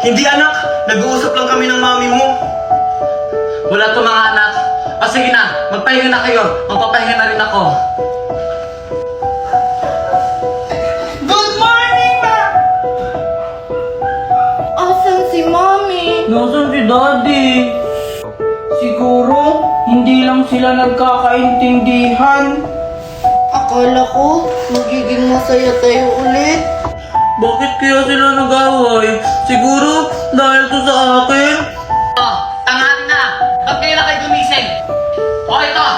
Hindi anak, nag-uusap lang kami ng mami mo. Wala to mga anak. O sige na, magpahinga na kayo. Magpapahinga na rin ako. Good morning, ma! Asan si Mommy? Nasaan si Daddy? Siguro, hindi lang sila nagkakaintindihan. Akala ko, magiging masaya tayo ulit. Bakit kaya sila nag-away? Siguro, dahil to sa akin? Oh, tanghali na. Ba't kayo na kayo gumising? O ito,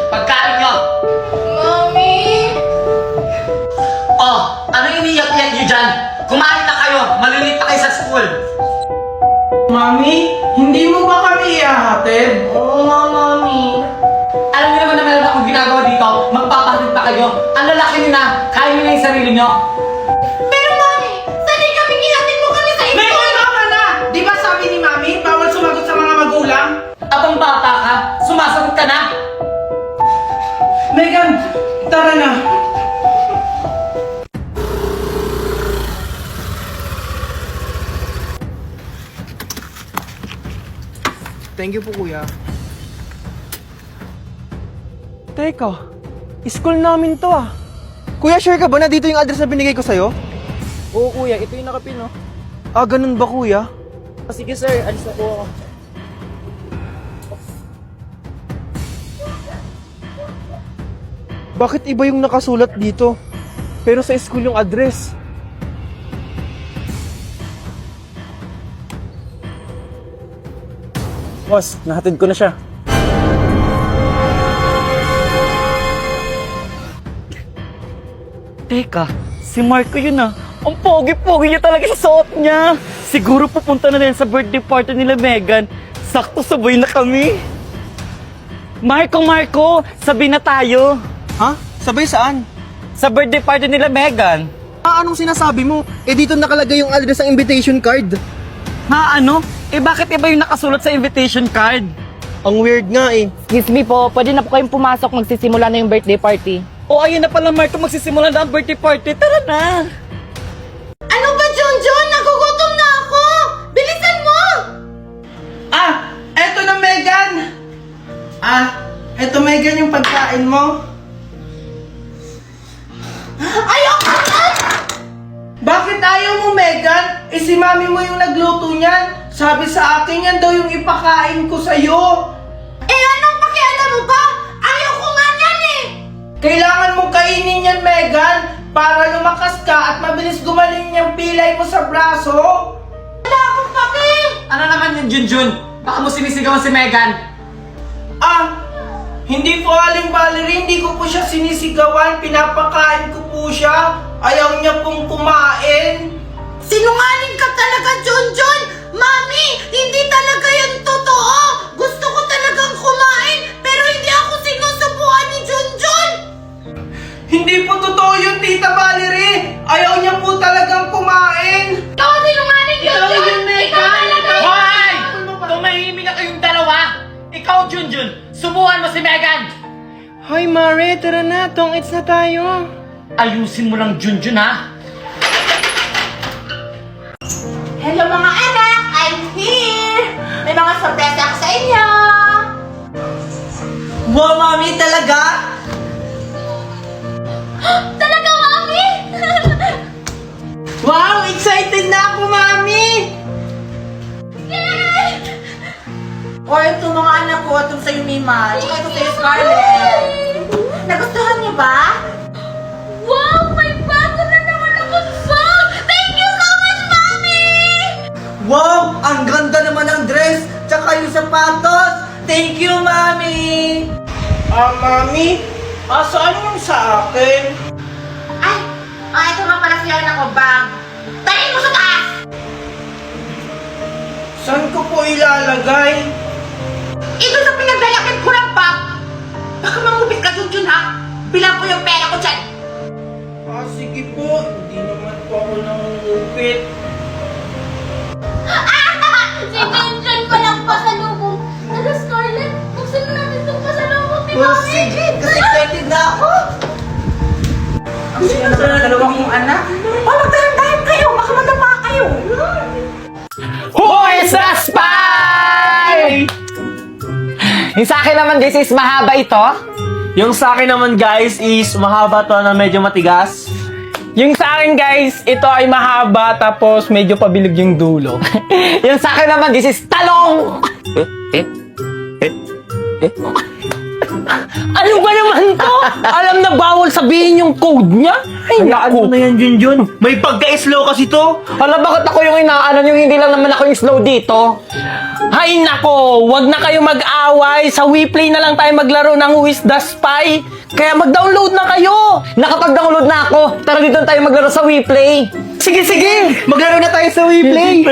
pagkain nyo. Mommy! Oh, ano iniyak-iyak nyo dyan? Kumain na kayo, malilit pa kayo sa school. Mami, hindi mo ba kami ihahatid? Oo nga, Mommy. Alam niyo naman na meron akong ginagawa dito, magpapahatid pa kayo. Ang lalaki nyo na, kaya nyo na yung sarili nyo. Pero Mommy, sanay kami ihatid mo kami sa May tama na! Di ba sabi ni Mami, bawal sumagot sa mga magulang? Abang bata ka, sumasagot ka na. Megan, tara na! Thank you po, kuya. Teka, school namin to ah. Kuya, sure ka ba na dito yung address na binigay ko sa'yo? Oo kuya, ito yung nakapin no? Ah, ganun ba kuya? Ah, sige sir, alis na po ako. Bakit iba yung nakasulat dito? Pero sa school yung address. Boss, nahatid ko na siya. Teka, si Marco yun ah. Ang pogi-pogi niya talaga sa suot niya. Siguro pupunta na din sa birthday party nila Megan. Sakto sabay na kami. Marco, sabi na tayo. Ha? Sabay saan? Sa birthday party nila Megan. Ah, anong sinasabi mo? Eh dito nakalagay yung address ng invitation card. Ha, ano? Eh bakit iba yung nakasulat sa invitation card? Ang weird nga eh. Excuse me po, pwede na po kayong pumasok, magsisimula na yung birthday party. O ayun na pala Marco, magsisimula na ang birthday party. Tara na! Ano ba, Junjun? Nagugutom na ako! Bilisan mo! Ah! Eto na Megan! Eto Megan yung pagkain mo. Ayoko na! Bakit ayaw mo, Megan? Eh si mami mo yung nagluto niyan. Sabi sa akin yan daw yung ipakain ko sa'yo. Eh, anong pakialam mo ba? Ayaw ko nga yan eh! Kailangan mong kainin yan, Megan, para lumakas ka at mabilis gumaling yung pilay mo sa braso. Wala akong paki! Ano naman yung Junjun? Baka mo sinisigawan si Megan. Hindi po aling Valerie, hindi ko po siya sinisigawan, pinapakain ko po siya. Ayaw niya pong kumain. Sinungaling ka talaga, Junjun! Mami, hindi talaga yan totoo! Gusto ko talagang kumain, pero hindi ako sinusubuan ni Junjun! Hindi po totoo yun, Tita Valerie. Ayaw niya po talagang kumain. Ikaw sinungaling, Junjun! Ikaw talaga! Hoy! Tumahimik na kayong dalawa. Ikaw, Junjun, subuhan mo si Megan. Hi Mare, tara na. Tong-its na tayo. Ayusin mo lang, Junjun, ha? Hello mga anak! I'm here! May mga sorpresa ako sa inyo! Wow, Mami, talaga? Talaga, Mami? Wow, excited na ako, Mami! O ito mga anak ko, itong sa'yo Mima, tsaka ito sa'yo Scarlett. Nagustuhan niyo ba? Wow! May bago na naman akong song! Thank you so much, Mami! Wow, ang ganda naman ng dress, tsaka yung sapatos. Thank you, Mami! Mami? Saan yung sa akin? Ay! Ito nga pala siya na ko, bag. Tayin mo sa taas! Saan ko po ilalagay? Ito sa pinaglalakit ko ng bag! Baka mangupit ka, Junjun, ha? Bilang ko yung pera ko dyan! Sige po, hindi naman po ako nangungupit. Si Junjun pa lang pasalubong! Tara, Scarlett! Buksan mo natin itong pasalubong ni Mami! Sige, kasi excited na ako. Ang sino na dalawang mong anak? Oh, magdahan-dahan kayo! Baka madama kayo! Yung sa akin naman guys is mahaba ito. Yung sa akin naman guys is mahaba to na medyo matigas. Yung sa akin guys, ito ay mahaba tapos medyo pabilig yung dulo. Yung sa akin naman guys is talong. Ano ba naman to? Alam na bawal sabihin yung code niya? Ay, naku. Ano na yan, Junjun? May pagka-slow kasi to. Hala, bakit ako yung inaanan yung hindi lang naman ako yung slow dito? Hay nako, wag na kayo mag-away. Sa WePlay na lang tayo maglaro ng Who is the Spy. Kaya mag-download na kayo. Nakapag-download na ako. Tara dito tayo maglaro sa WePlay. Sige, sige. Maglaro na tayo sa WePlay!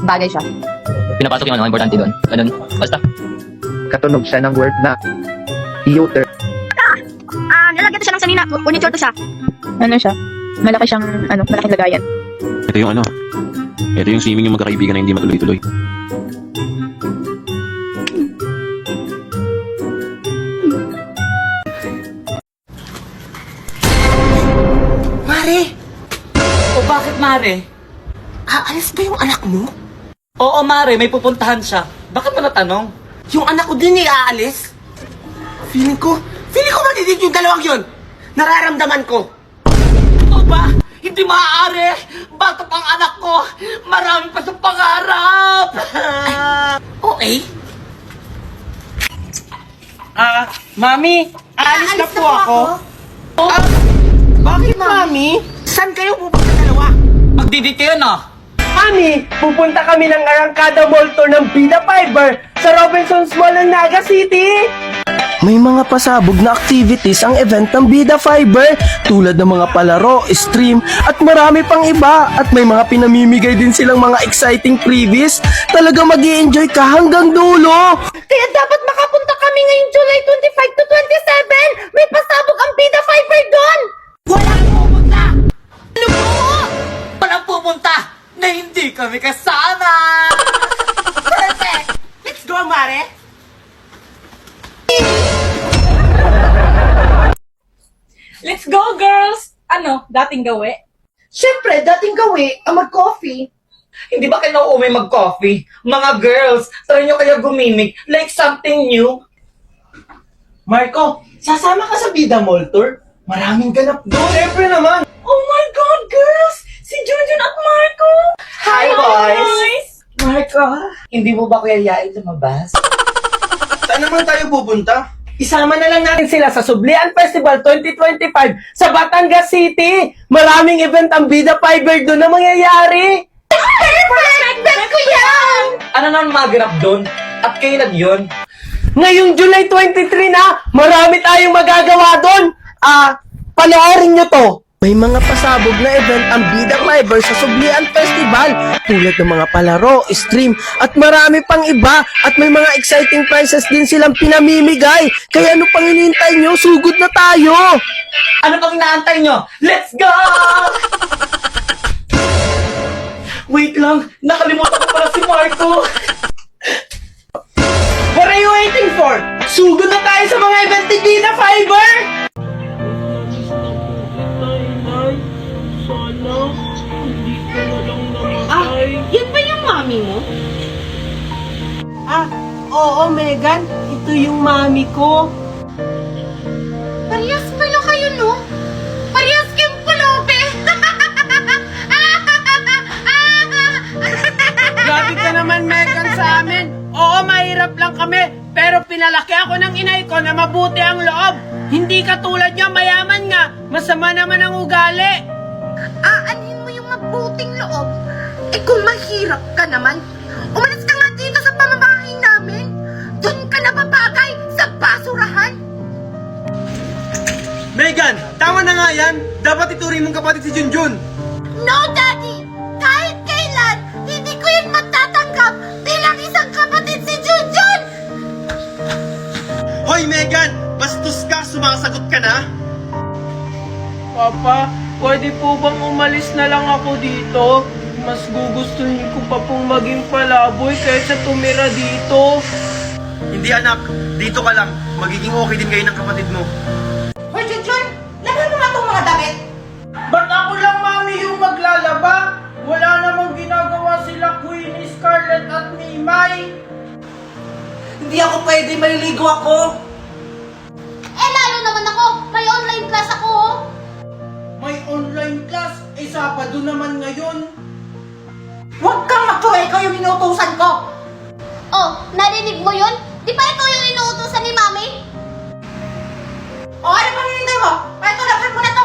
Bagay siya. Pinapasok yung importante doon. Ganun. Basta. Katunog siya ng word na theater. Nalagyan to siya ng sanina. Furniture to siya. Ano siya? Malaki siyang, malaking lagayan. Ito yung Ito yung swimming yung magkakaibigan na hindi matuloy-tuloy. Mare! O bakit, Mare? Aalis ba yung anak mo? Oo, Mare, may pupuntahan siya. Bakit mo natanong? Yung anak ko din aalis? Feeling ko madidig yung dalawang yun! Nararamdaman ko! Ano ba? Hindi maaari! Bata pang anak ko! Marami pa sa pangarap! Okay. Mami, alis na po ako. Bakit, Mami? Saan kayo pupunta dalawa? Magdidate kayo na! Mami, pupunta kami ng Arangkada Mall Tour ng Bida Fiber sa Robinsons Mall ng Naga City. May mga pasabog na activities ang event ng Bida Fiber tulad ng mga palaro, stream at marami pang iba at may mga pinamimigay din silang mga exciting freebies. Talaga mag-i-enjoy ka hanggang dulo. Kaya dapat makapunta kami ngayong July 25 to 27. May pasabog ang Bida Fiber doon. Walang pupunta! Ano po? Walang pupunta na hindi kami kasama! Let's go, Mare! Let's go, girls! Ano, dating gawi? Siyempre, dating gawi ang mag-coffee. Hindi ba kayo nauumi mag-coffee? Mga girls, try nyo kaya gumimik like something new. Marco, sasama ka sa Bida Mall Tour? Maraming ganap doon. Siyempre naman. Oh my God, girls! Si Junjun at Marco! Hi, boys! Marco, hindi mo ba kaya yain lumabas? Saan naman tayo pupunta? Isama na lang natin sila sa Sublian Festival 2025 sa Batangas City. Maraming event ang Bida Fiber doon na mangyayari. Perfect! Bet ko yan! Ano naman maganap doon? At kailan yun? Ngayong July 23 na, marami tayong magagawa doon. Panoorin nyo to. May mga pasabog na event ang Bida Fiber sa Sublian Festival tulad ng mga palaro, stream at marami pang iba at may mga exciting prizes din silang pinamimigay. Kaya ano pang hinihintay nyo? Sugod na tayo! Ano pang inaantay nyo? Let's go! Wait lang, nakalimutan ko pala si Marco. What are you waiting for? Sugod na tayo sa mga event ni Bida Fiber! Yan ba yung mami mo? Oo, Megan. Ito yung mami ko. Parehas pala kayo, no? Parehas kayong pulubi! Grabe ka naman, Megan, sa amin. Oo, mahirap lang kami. Pero pinalaki ako ng inay ko na mabuti ang loob. Hindi katulad niya, mayaman nga. Masama naman ang ugali. Aanhin mo yung mabuting loob? Eh kung mahirap ka naman, umalis ka nga dito sa pamamahay namin. Doon ka na babagay sa basurahan. Megan, tama na nga yan. Dapat ituring mong kapatid si Junjun. No, Daddy! Kahit kailan, hindi ko yun matatanggap bilang isang kapatid si Junjun! Hoy, Megan! Bastos ka, sumasagot ka na. Papa, pwede po bang umalis na lang ako dito? Mas gugustuhin ko pa pong maging palaboy kaysa tumira dito. Hindi, anak. Dito ka lang. Magiging okay din kayo ng kapatid mo. Hoy, Junjun! Laban mo nga itong mga damit! Ba't ako lang, Mami, yung maglalaro? Di ako pwede, maliligo ako. Eh, lalo naman ako. May online class ako. May online class, Sabado naman ngayon. Huwag kang magtuloy, ikaw yung inuutusan ko. Oh, narinig mo yun? Di ba ikaw yung inuutusan ni Mami? Oh, ano pang hinintay mo? Ito, laban mo na to.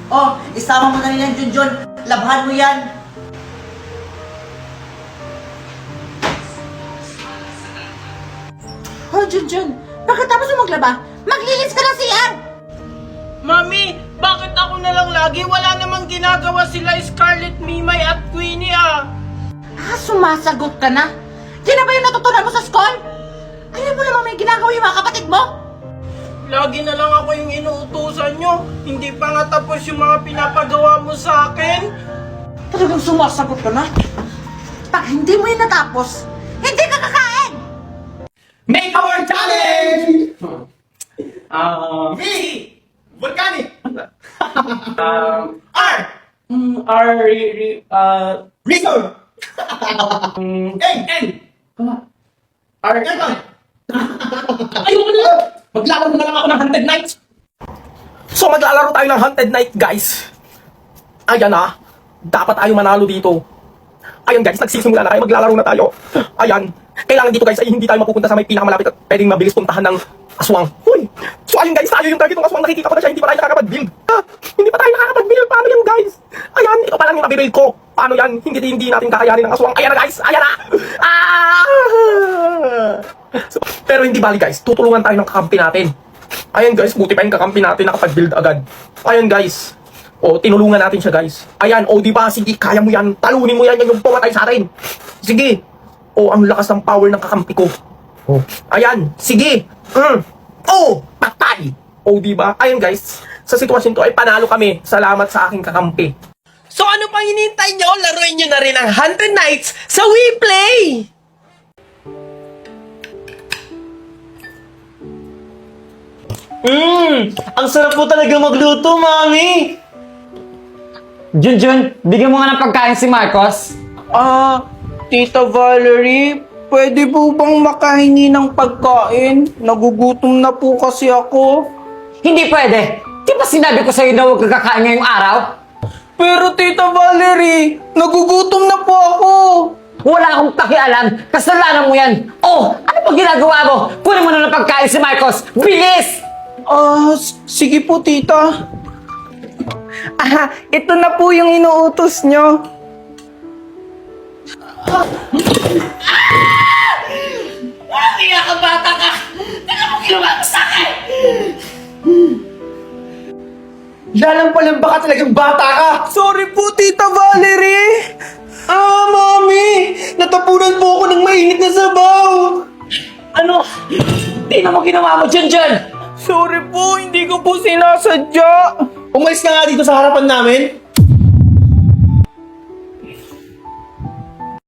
Oh, isama mo na yan, Junjun. Labhan mo yan. Oh, Junjun, bakit tapos mo maglaba? Maglinis ka ng CR! Mami, bakit ako na lang lagi? Wala namang ginagawa sila Scarlett, Mimay at Queenie ah. Ah, sumasagot ka na? Yan na ba yung natutunan mo sa school? Alam mo naman may ginagawa yung mga kapatid mo? Lagi na lang ako yung inuutusan nyo. Hindi pa nga tapos yung mga pinapagawa mo sa akin. Talagang sumasagot ka na? Pag hindi mo yun natapos, hindi ka kakain! Make our challenge! V! Volcanic! R! Reason! N! R! Ayoko na! Maglalaro na lang ako ng Haunted Night! So maglalaro tayo ng Haunted Night, guys. Ayan na. Dapat tayo manalo dito. Ayan guys, nagsisimula na tayo. Maglalaro na tayo. Ayan. Kailangan dito guys ay hindi tayo mapupunta sa may pinakamalapit at pwedeng mabilis puntahan ng aswang. Uy! So ayun guys, tayo yung target ng aswang. Nakikita ko na siya. Hindi pa tayo nakakapag-build. Hindi pa tayo nakakapag-build. Paano yan guys? Ayan, ito pa lang yung nabibuild ko. Paano yan? Hindi natin kakayanin ng aswang. Ayan na guys! Ayan na! So, pero hindi bali guys, tutulungan tayo ng kakampi natin. Ayan guys, buti pa yung kakampi natin nakapag-build agad. Ayan guys. O, tinulungan natin siya guys. Ayan, o diba, sige, kaya mo yan. Talunin mo yan, yan yung pumatay sa atin. Sige. O, ang lakas ng power ng kakampi ko. O, ayan, sige. O, patay. O, diba? Ayan guys, sa sitwasyon to ay panalo kami. Salamat sa aking kakampi. So ano pang hinihintay nyo? Laruin nyo na rin ang Haunted Nights sa WePlay! Ang sarap po talaga magluto, Mami! Junjun, bigyan mo nga ng pagkain si Marcos. Tita Valerie, pwede po bang makahingi ng pagkain? Nagugutom na po kasi ako. Hindi pwede. Di ba sinabi ko sa'yo na huwag kakain ngayong araw? Pero Tita Valerie, nagugutom na po ako. Wala akong pakialam. Kasalanan mo yan. Oh, ano pa ginagawa mo? Kunin mo na ng pagkain si Marcos. Bilis! Sige po, tita. Ito na po yung inuutos nyo. Walang iya ka, bata ka! Tingnan mo ginawa mo sa akin! Lalang palang baka talagang bata ka. Sorry po, Tita Valerie. Mami! Natapunan po ako ng mainit na sabaw. Ano? Tingnan mo ginawa mo, Junjun! Sorry po, hindi ko po sinasadya. Umalis ka nga dito sa harapan namin.